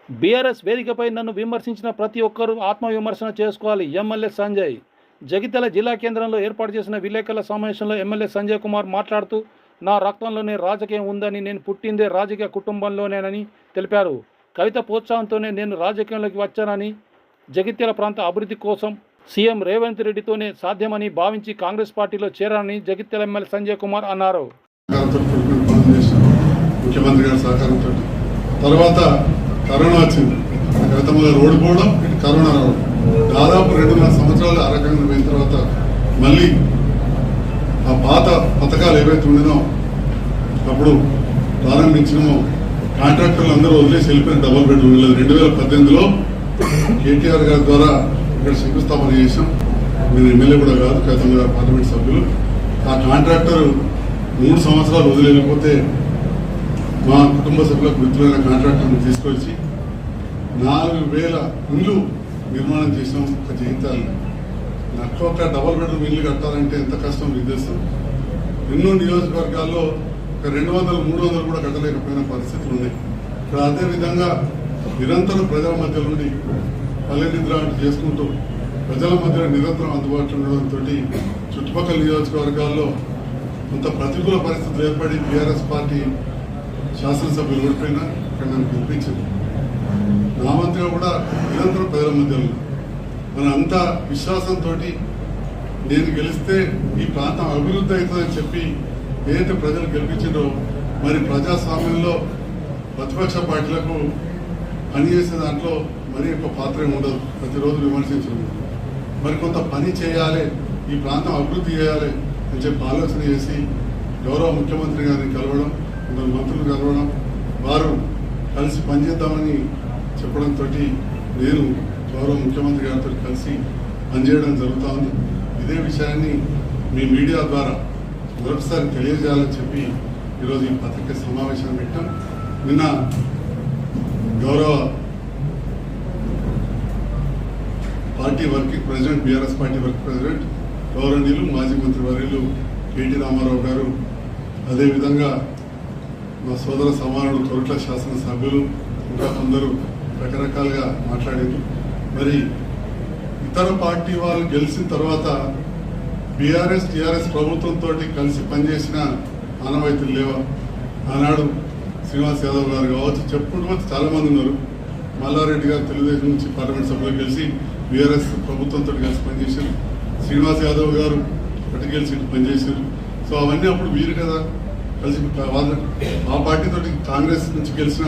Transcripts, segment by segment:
BRS వేదికపై నన్ను విమర్శించిన ప్రతి ఒక్కరూ ఆత్మవిమర్శన చేసుకోవాలి. ఎమ్మెల్యే సంజయ్. జగిత్యాల జిల్లా కేంద్రంలో ఏర్పాటు చేసిన విలేకరుల సమావేశంలో ఎమ్మెల్యే సంజయ్ కుమార్ మాట్లాడుతూ, నా రక్తంలోనే రాజకీయం ఉందని, నేను పుట్టిందే రాజకీయ కుటుంబంలోనేనని తెలిపారు. కవిత ప్రోత్సాహంతోనే నేను రాజకీయంలోకి వచ్చానని, జగిత్యాల ప్రాంత అభివృద్ధి కోసం సీఎం రేవంత్ రెడ్డితోనే సాధ్యమని భావించి కాంగ్రెస్ పార్టీలో చేరానని జగిత్యాల ఎమ్మెల్యే సంజయ్ కుమార్ అన్నారు. ముఖ్యమంత్రి గారి సహకారంతో తర్వాత కరోనా వచ్చింది. గతంలో రోడ్డు పోవడం, ఇటు కరోనా రావడం, దాదాపు 2.5 సంవత్సరాలు ఆ రకంగా పోయిన తర్వాత మళ్ళీ ఆ పాత పథకాలు ఏవైతే ఉండేనో అప్పుడు ప్రారంభించినామో కాంట్రాక్టర్లు అందరూ వదిలేసి వెళ్ళిపోయిన డబుల్ బెడ్రూమ్ 2018లో కేటీఆర్ గారి ద్వారా ఇక్కడ శంకుస్థాపన చేసాం. నేను ఎమ్మెల్యే కూడా కాదు, గతంలో పార్లమెంట్ సభ్యులు. ఆ కాంట్రాక్టర్ 3 సంవత్సరాలు వదిలేకపోతే మా కుటుంబ సభ్యులకు మిత్రులైన కాంట్రాక్టర్ని తీసుకొచ్చి 4,000 ఇళ్ళు నిర్మాణం చేసాం. ఒక జీవితాలు ఒక్క డబుల్ బెడ్రూమ్ ఇల్లు కట్టాలంటే ఎంత కష్టం నిర్దేశం. ఎన్నో నియోజకవర్గాల్లో ఒక 200, 300 కూడా కట్టలేకపోయిన పరిస్థితులు ఉన్నాయి. ఇక్కడ అదేవిధంగా నిరంతరం ప్రజల మధ్య నుండి పల్లె నిద్ర చేసుకుంటూ ప్రజల మధ్య నిరంతరం అందుబాటులో ఉండడంతో చుట్టుపక్కల నియోజకవర్గాల్లో కొంత ప్రతికూల పరిస్థితులు ఏర్పడి బీఆర్ఎస్ పార్టీ శాసనసభ్యులు ఓడిపోయినా ఇక్కడ నన్ను గెలిపించింది. నా మంత్రిగా కూడా నిరంతరం ప్రజల మధ్య మన అంత విశ్వాసంతో నేను గెలిస్తే ఈ ప్రాంతం అభివృద్ధి అవుతుందని చెప్పి ఏదైతే ప్రజలు గెలిపించారో, మరి ప్రజాస్వామ్యంలో ప్రతిపక్ష పార్టీలకు పనిచేసే దాంట్లో మరి ఎక్కువ పాత్ర ఉండదు. ప్రతిరోజు విమర్శించడం, మరి కొంత పని చేయాలి, ఈ ప్రాంతం అభివృద్ధి చేయాలి అని చెప్పి ఆలోచన చేసి గౌరవ ముఖ్యమంత్రి గారిని కలవడం, కొందరు మంత్రులు కలవడం, వారు కలిసి పనిచేద్దామని చెప్పడంతో నేను గౌరవ ముఖ్యమంత్రి గారితో కలిసి పనిచేయడం జరుగుతూ ఉంది. ఇదే విషయాన్ని మీ మీడియా ద్వారా మరొకసారి తెలియజేయాలని చెప్పి ఈరోజు ఈ పత్రిక సమావేశం పెట్టాం. నిన్న గౌరవ party working president, BRS party working president గౌరవనీయులు మాజీ మంత్రి వర్యులు కేటీ రామారావు గారు, అదేవిధంగా మా సోదర సమానుడు కొరట్ల శాసనసభ్యులు ఇంకా కొందరు రకరకాలుగా మాట్లాడారు. మరి ఇతర పార్టీ వాళ్ళు గెలిచిన తర్వాత బీఆర్ఎస్ టీఆర్ఎస్ ప్రభుత్వంతో కలిసి పనిచేసిన ఆనవాయితీలు లేవా? ఆనాడు శ్రీనివాస్ యాదవ్ గారు కావచ్చు, చెప్పుకుంటూ చాలా మంది ఉన్నారు. మల్లారెడ్డి గారు తెలుగుదేశం నుంచి పార్లమెంట్ సభ్యులు కలిసి బీఆర్ఎస్ ప్రభుత్వంతో కలిసి పనిచేశారు. శ్రీనివాస్ యాదవ్ గారు అటు గెలిచి ఇటు పనిచేశారు. సో అవన్నీ అప్పుడు వీరు కదా కలిసి వాళ్ళ ఆ పార్టీతో కాంగ్రెస్ నుంచి గెలిచిన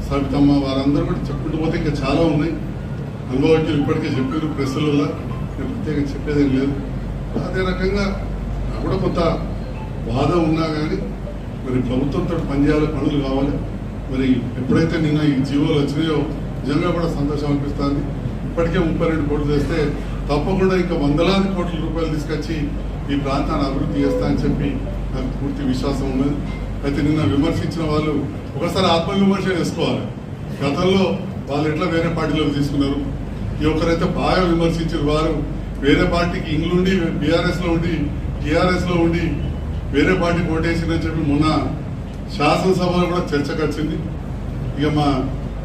సబితమ్మ, వారందరూ కూడా చెప్పుకుంటూ పోతే ఇంకా చాలా ఉన్నాయి. అనుభవజ్ఞులు ఇప్పటికే చెప్పారు ప్రెస్ల వల్ల, నేను ప్రత్యేకంగా చెప్పేదేం లేదు. అదే రకంగా నాకు కూడా కొంత బాధ ఉన్నా కానీ మరి ప్రభుత్వంతో పనిచేయాలి, పనులు కావాలి. మరి ఎప్పుడైతే నిన్న ఈ జీవోలు వచ్చినాయో నిజంగా కూడా సంతోషం అనిపిస్తుంది. ఇప్పటికే 32 కోట్లు తెస్తే తప్పకుండా ఇంకా వందలాది కోట్ల రూపాయలు తీసుకొచ్చి ఈ ప్రాంతాన్ని అభివృద్ధి చేస్తా అని చెప్పి నాకు పూర్తి విశ్వాసం ఉన్నది. అయితే నిన్న విమర్శించిన వాళ్ళు ఒకసారి ఆత్మవిమర్శ చేసుకోవాలి. గతంలో వాళ్ళు ఎట్లా వేరే పార్టీలోకి తీసుకున్నారు, ఈ ఒక్కరైతే బాగా విమర్శించారు. వారు వేరే పార్టీకి ఇంగ్లుండి బీఆర్ఎస్లో ఉండి టీఆర్ఎస్లో ఉండి వేరే పార్టీ ఓటేసిందని చెప్పి మొన్న శాసనసభలో కూడా చర్చకు వచ్చింది. ఇక మా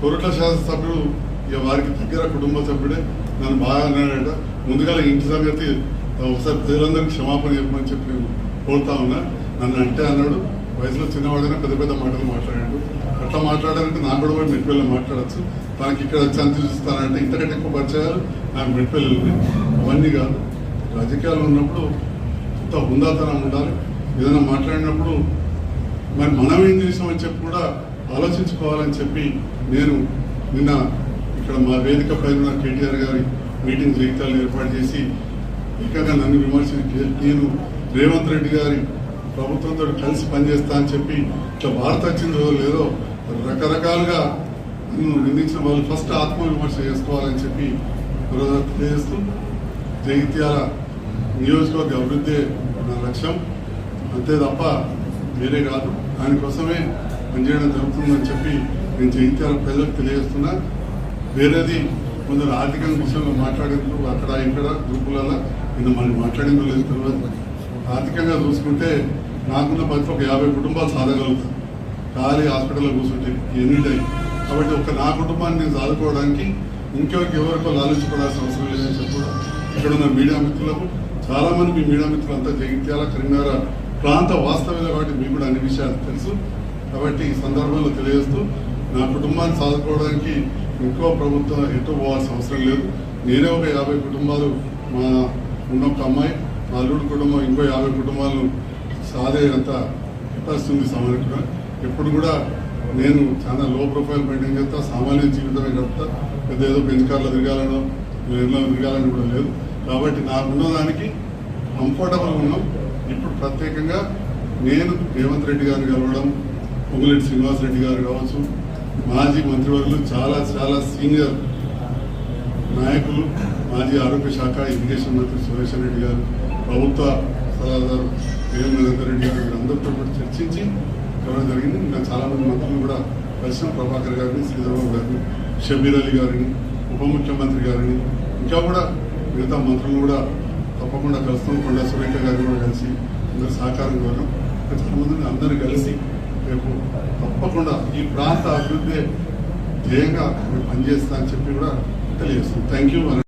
కొరట్ల శాసనసభ్యుడు ఇక వారికి దగ్గర కుటుంబ సభ్యుడే నన్ను బాగా అన్నాడట. ముందుగా ఇంటి సంగతి ఒకసారి ప్రజలందరికీ క్షమాపణ చెప్పమని చెప్పి నేను కోరుతా ఉన్నా. నన్ను అంటే అన్నాడు, వయసులో చిన్నవాడైనా పెద్ద పెద్ద మాటలు మాట్లాడాడు. అట్లా మాట్లాడాలంటే నాకు కూడా పోయి మెట్పల్లిలో మాట్లాడచ్చు. తనకి ఇక్కడ వచ్చి అంత చూస్తానంటే ఇంతకంటే ఎక్కువ పరిచయాలు నాకు మెట్పల్లి ఉంది. అవన్నీ కాదు, రాజకీయాలు ఉన్నప్పుడు కొంత హుందాతనం ఉండాలి. ఏదైనా మాట్లాడినప్పుడు మరి మనం ఏం చేసామని చెప్పి కూడా ఆలోచించుకోవాలని చెప్పి నేను నిన్న ఇక్కడ మా వేదిక పైన కేటీఆర్ గారి మీటింగ్ జగిత్యాలను ఏర్పాటు చేసి ఏకంగా నన్ను విమర్శించి నేను రేవంత్ రెడ్డి గారి ప్రభుత్వంతో కలిసి పనిచేస్తా అని చెప్పి ఇట్లా భారత వచ్చిందో లేదో రకరకాలుగా నన్ను నిందించిన వాళ్ళు ఫస్ట్ ఆత్మవిమర్శ చేసుకోవాలని చెప్పి తెలియజేస్తూ జగిత్యాల నియోజకవర్గ అభివృద్ధి నా లక్ష్యం, అంతే తప్ప వేరే కాదు. దానికోసమే పనిచేయడం జరుగుతుందని చెప్పి నేను జగిత్యాల ప్రజలకు తెలియజేస్తున్నా. వేరేది కొందరు ఆర్థిక విషయంలో మాట్లాడేందుకు అక్కడ ఇక్కడ గ్రూపులలో నిన్న మనం మాట్లాడిందో లేదు తెలియదు. ఆర్థికంగా చూసుకుంటే నాకున్న పరిస్థితి ఒక 50 కుటుంబాలు సాధగలుగుతాయి. ఖాళీ హాస్పిటల్లో కూర్చుంటే ఎన్ని కాబట్టి ఒక నా కుటుంబాన్ని నేను సాదుకోవడానికి ఎవరికో లాలించుకోవాల్సిన అవసరం లేదని చెప్పి కూడా ఇక్కడ ఉన్న మీడియా మిత్రులకు చాలామంది మీ మీడియా మిత్రులంతా జగిత్యాల కరీంనగర్ ప్రాంత వాస్తవ్యులు కాబట్టి మీకు కూడా అన్ని విషయాలు తెలుసు. కాబట్టి ఈ సందర్భంలో తెలియజేస్తూ నా కుటుంబాన్ని సాదుకోవడానికి ఇంకో ప్రభుత్వం ఎటు పోవాల్సిన అవసరం లేదు. నేనే ఒక 50 కుటుంబాలు మా ఉన్న ఒక అమ్మాయి మా అల్లుడి కుటుంబం ఇంకో 50 కుటుంబాలను సాదే అంత కెపాసిటీ ఉంది సామాన్యంగా. ఎప్పుడు కూడా నేను చాలా లో ప్రొఫైల్ మెయింటైన్ చేస్తా, సామాన్య జీవితమే గడుపుతా. పెద్ద ఏదో బెంచ్ కార్లో తిరగాలనో ఎన్నో తిరగాలని కూడా లేదు. కాబట్టి నాకున్న దానికి కంఫర్టబుల్ ఉన్నాం. ఇప్పుడు ప్రత్యేకంగా నేను రేవంత్ రెడ్డి గారిని కలవడం, పొంగులేటి శ్రీనివాసరెడ్డి గారు కావచ్చు, మాజీ మంత్రివర్యులు చాలా చాలా సీనియర్ నాయకులు, మాజీ ఆరోగ్య శాఖ ఇరిగేషన్ మంత్రి సురేష్ రెడ్డి గారు, ప్రభుత్వ సలహాదారు రేవంత్ నరేందర్ రెడ్డి గారు వీరందరితో కూడా చర్చించి కలవడం జరిగింది. ఇంకా చాలామంది మంత్రులు కూడా కలిసిన, ప్రభాకర్ గారిని, శ్రీధరబాబు గారిని, షబీర్ అలీ గారిని, ఉప ముఖ్యమంత్రి గారిని, ఇంకా కూడా మిగతా మంత్రులు కూడా తప్పకుండా కలుస్తాం. కొండా సురేఖ గారిని కూడా కలిసి అందరు సహకారం కోరాం. చాలామందిని అందరూ కలిసి రేపు తప్పకుండా ఈ ప్రాంత అభివృద్ధి ధ్యేయంగా మేము పనిచేస్తా అని చెప్పి కూడా తెలియజేస్తాం. Thank you.